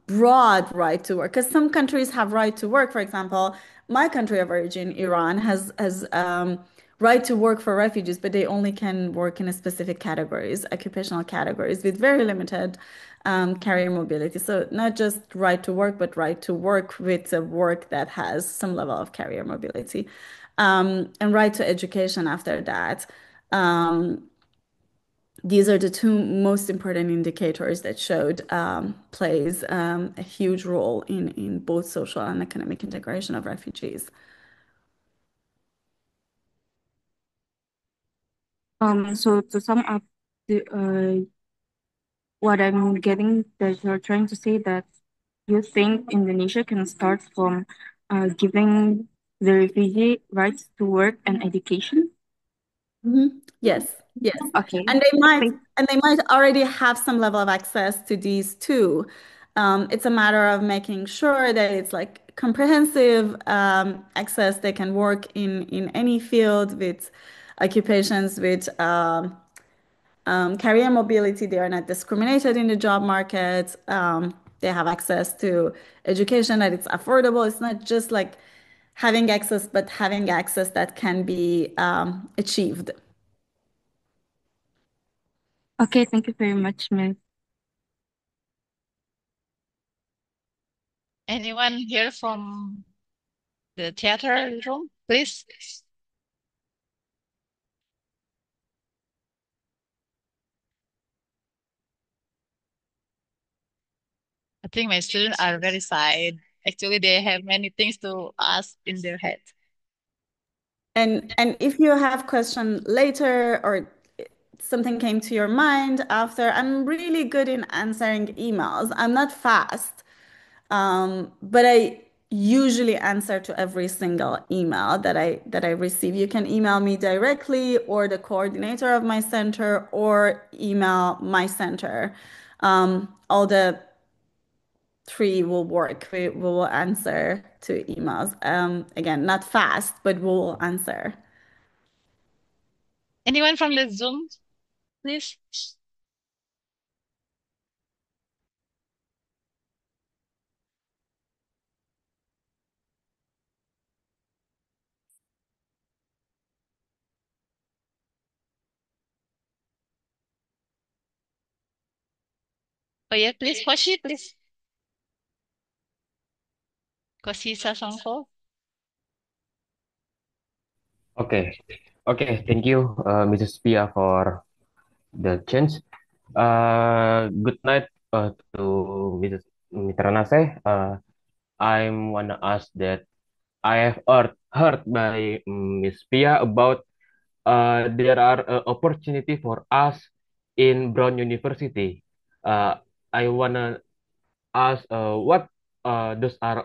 broad right to work because some countries have right to work. For example, my country of origin, Iran, has right to work for refugees, but they only can work in a specific categories, occupational categories, with very limited career mobility. So not just right to work, but right to work with a work that has some level of career mobility, and right to education after that. Um, these are the two most important indicators that showed plays a huge role in both social and economic integration of refugees. So to sum up, what I'm getting that you're trying to say that you think Indonesia can start from giving the refugee rights to work and education? Yes, yes. Okay. And they might Thank already have some level of access to these too. It's a matter of making sure that it's like comprehensive access. They can work in any field with occupations with career mobility. They are not discriminated in the job market. They have access to education that it's affordable. It's not just like having access, but having access that can be achieved. Okay, thank you very much, Miss. Anyone here from the theater room, please? I think my students are very shy. Actually, they have many things to ask in their head. And if you have question later or something came to your mind after, I'm really good in answering emails. I'm not fast, but I usually answer to every single email that I receive. You can email me directly or the coordinator of my center or email my center. All the three will work. We will answer to emails. Again, not fast, but we will answer. Anyone from the Zoom, please? Oh yeah, please, Koshi, please. Koshi Sasongko. Okay, okay. Thank you, Mrs. Pia, for the change. Good night to Mrs. Mitra Naseh. I'm wanna ask that I have heard by Miss Pia about there are opportunity for us in Brown University. Uh, I wanna ask what those are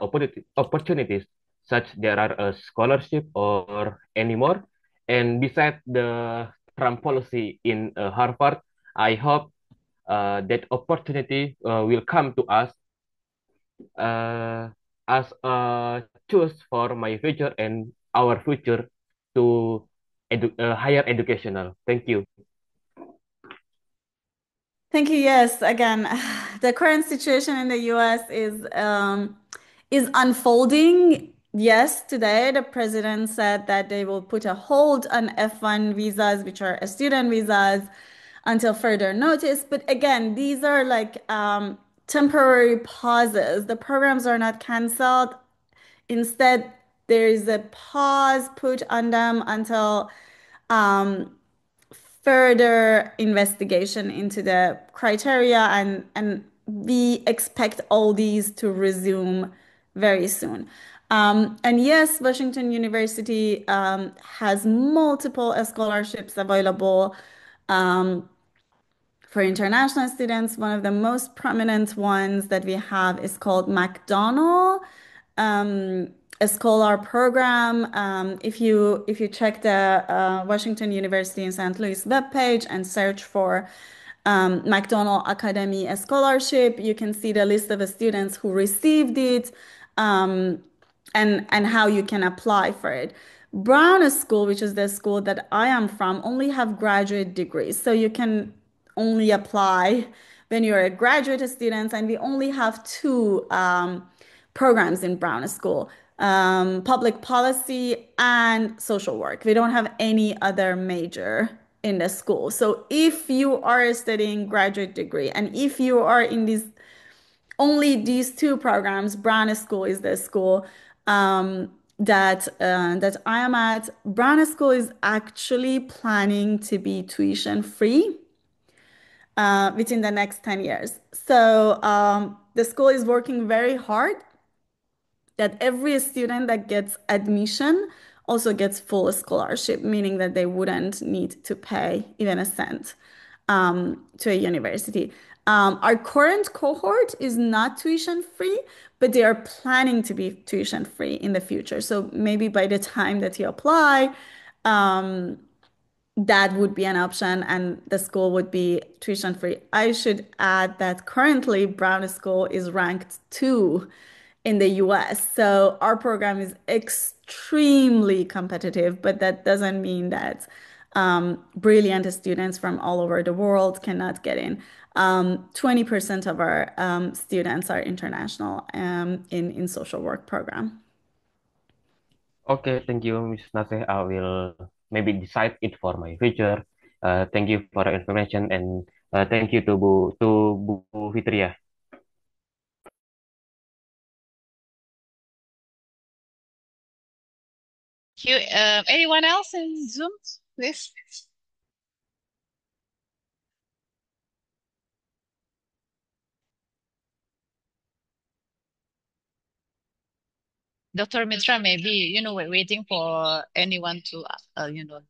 opportunities such there are a scholarship or any more. And beside the Trump policy in Harvard, I hope that opportunity will come to us uh, as a choice for my future and our future to higher educational. Thank you. Thank you. Yes, again, the current situation in the US is unfolding. Yes, today the president said that they will put a hold on F1 visas, which are student visas, until further notice. But again, these are like temporary pauses. The programs are not canceled. Instead, there is a pause put on them until um, further investigation into the criteria and we expect all these to resume very soon. And yes, Washington University has multiple scholarships available for international students. One of the most prominent ones that we have is called McDonald, um, a scholar program. If you check the Washington University in St. Louis webpage and search for McDonald Academy a scholarship, you can see the list of the students who received it. And how you can apply for it. Brown School, which is the school that I am from, only have graduate degrees. So you can only apply when you're a graduate student, and we only have two programs in Brown School, public policy and social work. We don't have any other major in the school. So if you are studying graduate degree and if you are in these only these two programs, Brown School is the school that I am at. Brown School is actually planning to be tuition free within the next 10 years. So the school is working very hard that every student that gets admission also gets full scholarship, meaning that they wouldn't need to pay even a cent to a university. Our current cohort is not tuition free, but they are planning to be tuition free in the future. So maybe by the time that you apply, that would be an option and the school would be tuition free. I should add that currently Brown School is ranked 2 in the US. So our program is extremely competitive, but that doesn't mean that brilliant students from all over the world cannot get in. 20% of our students are international in social work program. Okay, thank you, Ms. Naseh. I will maybe decide it for my future. Thank you for the information and thank you to Bu Fitria. You, anyone else in Zoom, please? Dr. Mitra, maybe, we're waiting for anyone to,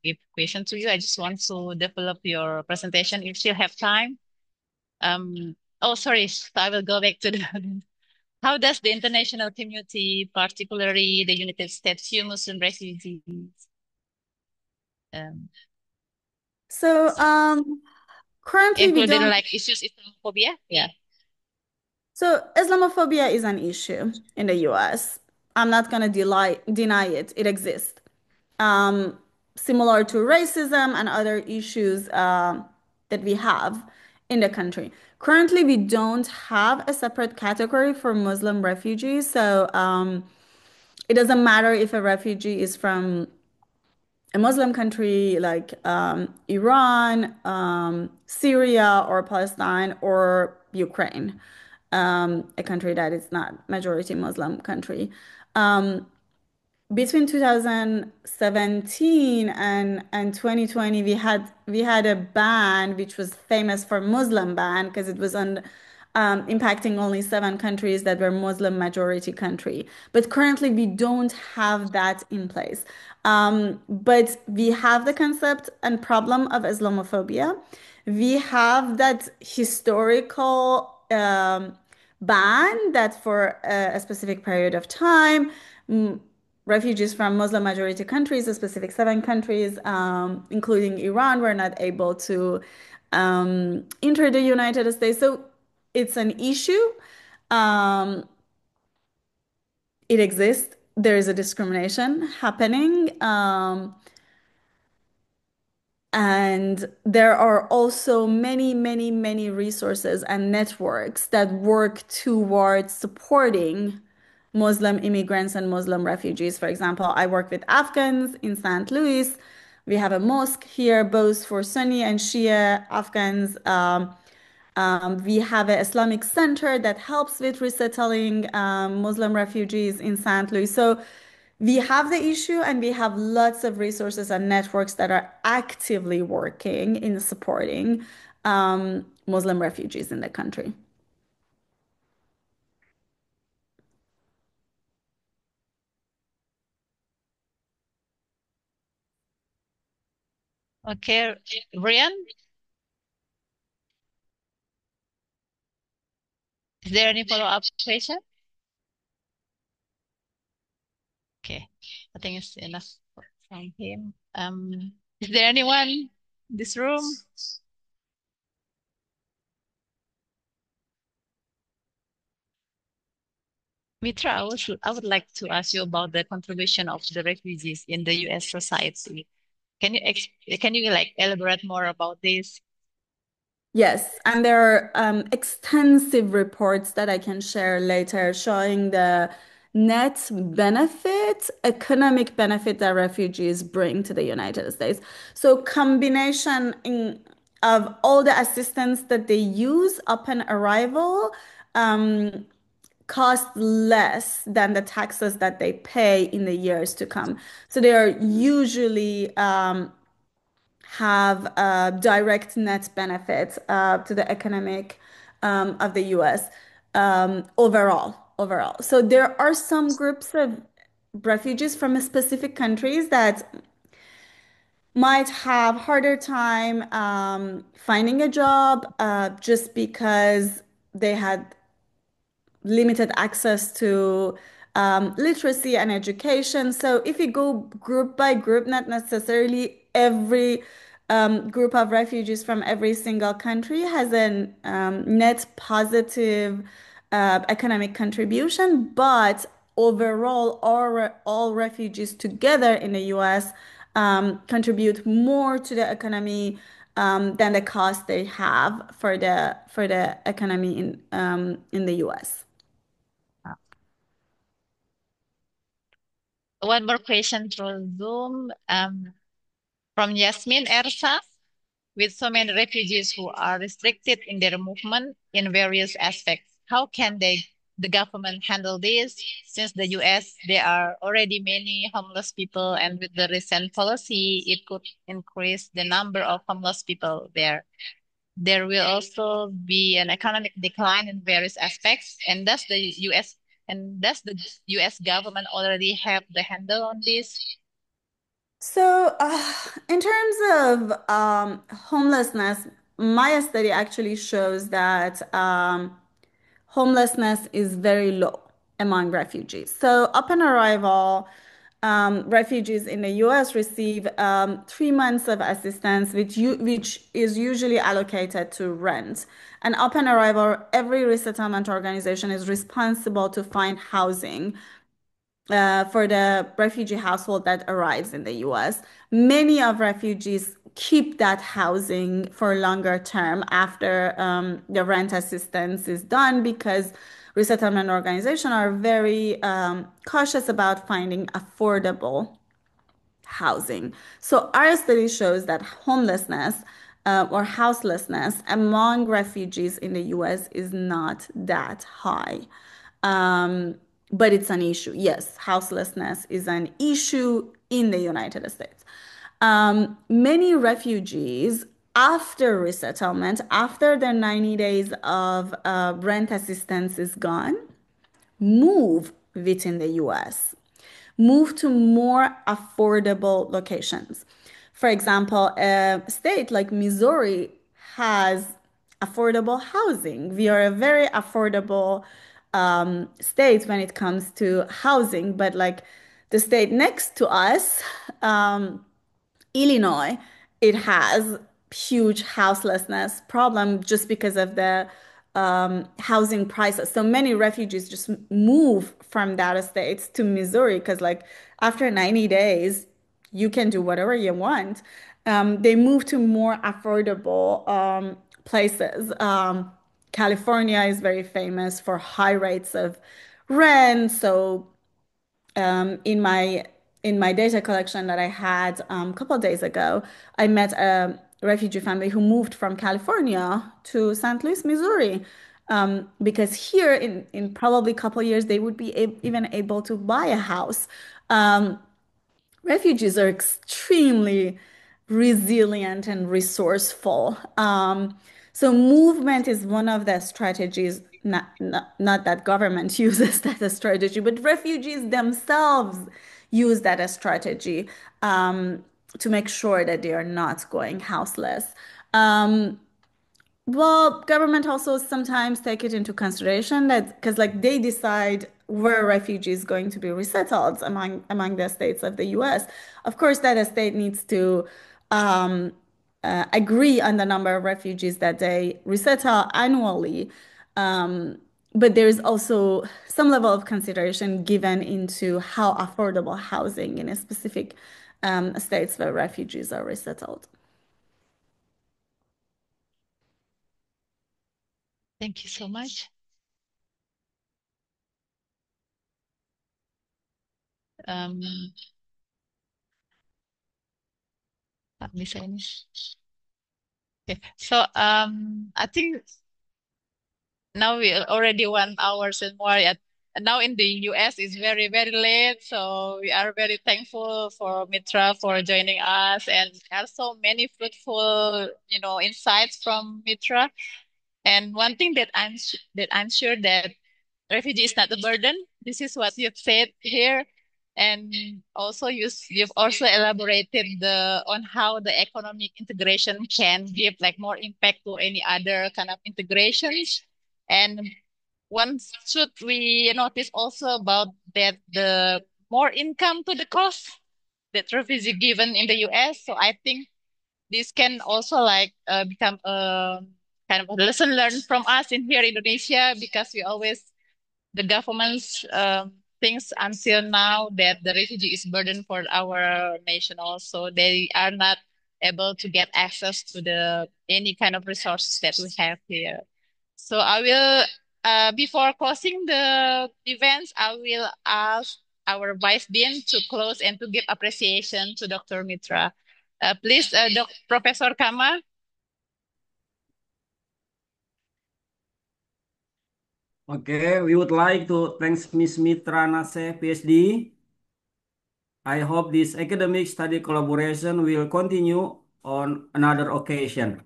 give question to you. I just want to develop your presentation if you still have time. Oh, sorry, so I will go back to the, how does the international community, particularly the United States, view Muslim refugees? Um, So currently we including don't. like issues Islamophobia? Yeah. So Islamophobia is an issue in the US. I'm not going to deny it. It exists. Um, Similar to racism and other issues that we have in the country. Currently, we don't have a separate category for Muslim refugees. So it doesn't matter if a refugee is from a Muslim country like Iran, Syria, or Palestine, or Ukraine, a country that is not majority Muslim country. Um, Between 2017 and 2020, we had a ban which was famous for Muslim ban because it was on impacting only 7 countries that were Muslim majority country. But currently we don't have that in place. But we have the concept and problem of Islamophobia. We have that historical ban that for a specific period of time, refugees from Muslim majority countries, a specific 7 countries, including Iran, were not able to enter the United States. So it's an issue. Um, it exists. There is a discrimination happening. And there are also many, many, many resources and networks that work towards supporting Muslim immigrants and Muslim refugees. For example, I work with Afghans in St. Louis. We have a mosque here, both for Sunni and Shia Afghans. We have an Islamic center that helps with resettling Muslim refugees in St. Louis. So we have the issue and we have lots of resources and networks that are actively working in supporting Muslim refugees in the country. Okay, Brian, is there any follow-up question? Okay, I think it's enough from him. Is there anyone in this room? Mitra, I would like to ask you about the contribution of the refugees in the U.S. society. Can you like elaborate more about this? Yes, and there are extensive reports that I can share later showing the net benefit, economic benefit that refugees bring to the United States. So of all the assistance that they use upon arrival, um, cost less than the taxes that they pay in the years to come. So they are usually have a direct net benefit to the economic of the US overall. Overall. So there are some groups of refugees from specific countries that might have harder time finding a job just because they had limited access to literacy and education. So if you go group by group, not necessarily every group of refugees from every single country has a net positive economic contribution, but overall, all refugees together in the U.S. Contribute more to the economy than the cost they have for the economy in the U.S. One more question through Zoom from Yasmin Ersa. With so many refugees who are restricted in their movement in various aspects, how can the government handle this? Since the US, there are already many homeless people, and with the recent policy, it could increase the number of homeless people there. There will also be an economic decline in various aspects. And does the US government already have the handle on this? So, in terms of homelessness, my study actually shows that homelessness is very low among refugees. So, upon arrival, refugees in the US receive 3 months of assistance, which is usually allocated to rent. And upon arrival, every resettlement organization is responsible to find housing for the refugee household that arrives in the US. Many of refugees keep that housing for longer term after the rent assistance is done because resettlement organizations are very cautious about finding affordable housing. So our study shows that homelessness or houselessness among refugees in the US is not that high. Um, but it's an issue. Yes, houselessness is an issue in the United States. Many refugees, after resettlement, after their 90 days of rent assistance is gone, move within the US, move to more affordable locations. For example, a state like Missouri has affordable housing. We are a very affordable state when it comes to housing, but like the state next to us, Illinois, it has huge houselessness problem just because of the housing prices. So many refugees just move from that state to Missouri because like after 90 days, you can do whatever you want. They move to more affordable places. California is very famous for high rates of rent. So in my data collection that I had a couple of days ago, I met a refugee family who moved from California to St. Louis, Missouri, because here in probably a couple of years they would be even able to buy a house. Refugees are extremely resilient and resourceful. So movement is one of the strategies, not that government uses that as strategy, but refugees themselves use that as strategy to make sure that they are not going houseless. Well, government also sometimes take it into consideration that because like they decide where refugees going to be resettled among the states of the US. Of course, that state needs to um, agree on the number of refugees that they resettle annually. But there is also some level of consideration given into how affordable housing in a specific states where refugees are resettled. Thank you so much. Um, tak bisa ini. Okay. So I think now we are already 1 hours and more. Now in the US it's very, very late. So we are very thankful for Mitra for joining us and also many fruitful, insights from Mitra. And one thing that I'm sure that refugee is not a burden. This is what you've said here. And also you've also elaborated on how the economic integration can give like more impact to any other kind of integrations. And one should we notice also about that the more income to the cost that refugee given in the US. So I think this can also like become a kind of a lesson learned from us in here in Indonesia, because we always the government's thinks until now that the refugee is burden for our nation. Also, they are not able to get access to the any kind of resources that we have here. So I will, before closing the events, I will ask our Vice Dean to close and to give appreciation to Dr. Mitra. Please, Professor Kama. Okay, we would like to thank Ms. Mitra Naseh, PhD. I hope this academic study collaboration will continue on another occasion.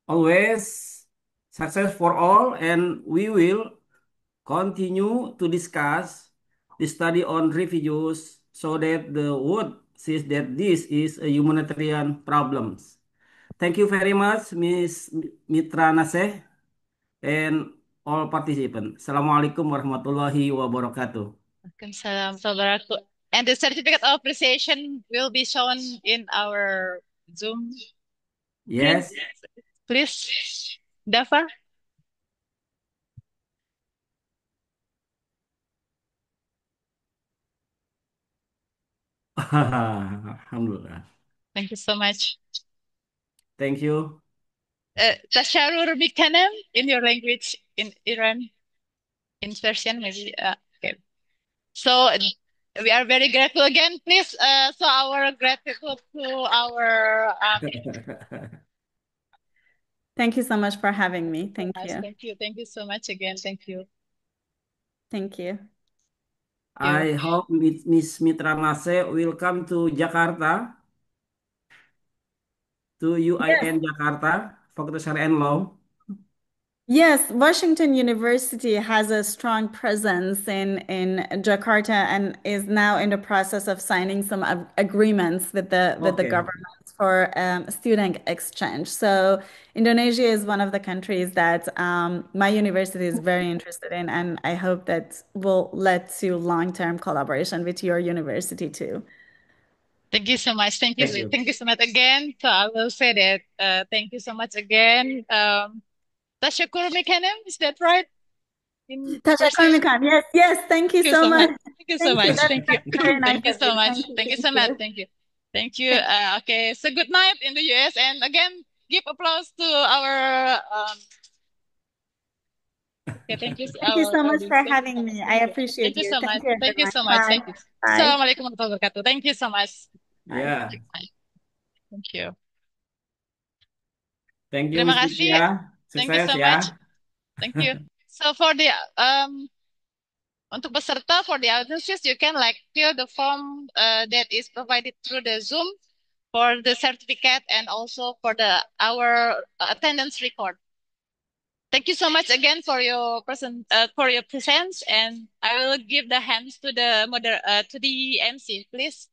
Always success for all, and we will continue to discuss the study on refugees so that the world sees that this is a humanitarian problem. Thank you very much, Ms. Mitra Naseh, and all participants. Assalamualaikum warahmatullahi wabarakatuh. Waalaikumsalam warahmatullahi wabarakatuh. And the certificate of appreciation will be shown in our Zoom screen. Yes. Please, Dafa. Alhamdulillah. Thank you so much. Thank you. Tasharur Bikanem in your language in Iran, in Persian maybe. Okay. So we are very grateful again. Please, so our gratitude to our. Thank you so much for having me. Thank you. Thank you. Thank you so much again. Thank you. Thank you. I hope Miss Mitra Naseh will come to Jakarta, to UIN Jakarta, Fakultas Syariah and Law. Yes, Washington University has a strong presence in Jakarta and is now in the process of signing some agreements with the Okay. government for student exchange. So Indonesia is one of the countries that my university is very interested in, and I hope that will lead to long-term collaboration with your university too. Thank you so much. Thank you. Thank you. Thank you so much again. So I will say that thank you so much again. Tashakur Mekanem, is that right? In Tashakur Persian? Mikan. Yes, yes. Thank you so much. Thank you so Thank you. much. Thank you. That's very nice Thank you of so you. much. Thank you. Thank you Thank so much. you. Thank you. Thank you. Okay. So good night in the US. And again, give applause to our. Okay. Thank you, Thank you our so much audience. for Thank you so having much. me. I Thank you. appreciate Thank you you. so Thank much. you, Thank you everyone. so much. Bye. Thank you. Bye. Assalamualaikum warahmatullahi wabarakatuh. Thank you so much. Bye. Yeah. Thank you. Thank you, Terima Miss kasih. Cynthia. Thank you Sukses so ya. much. Thank you. So for the untuk peserta, for the audiences, you can like fill the form that is provided through the Zoom for the certificate and also for the our attendance record. Thank you so much again for your presence, and I will give the hands to the to the MC, please.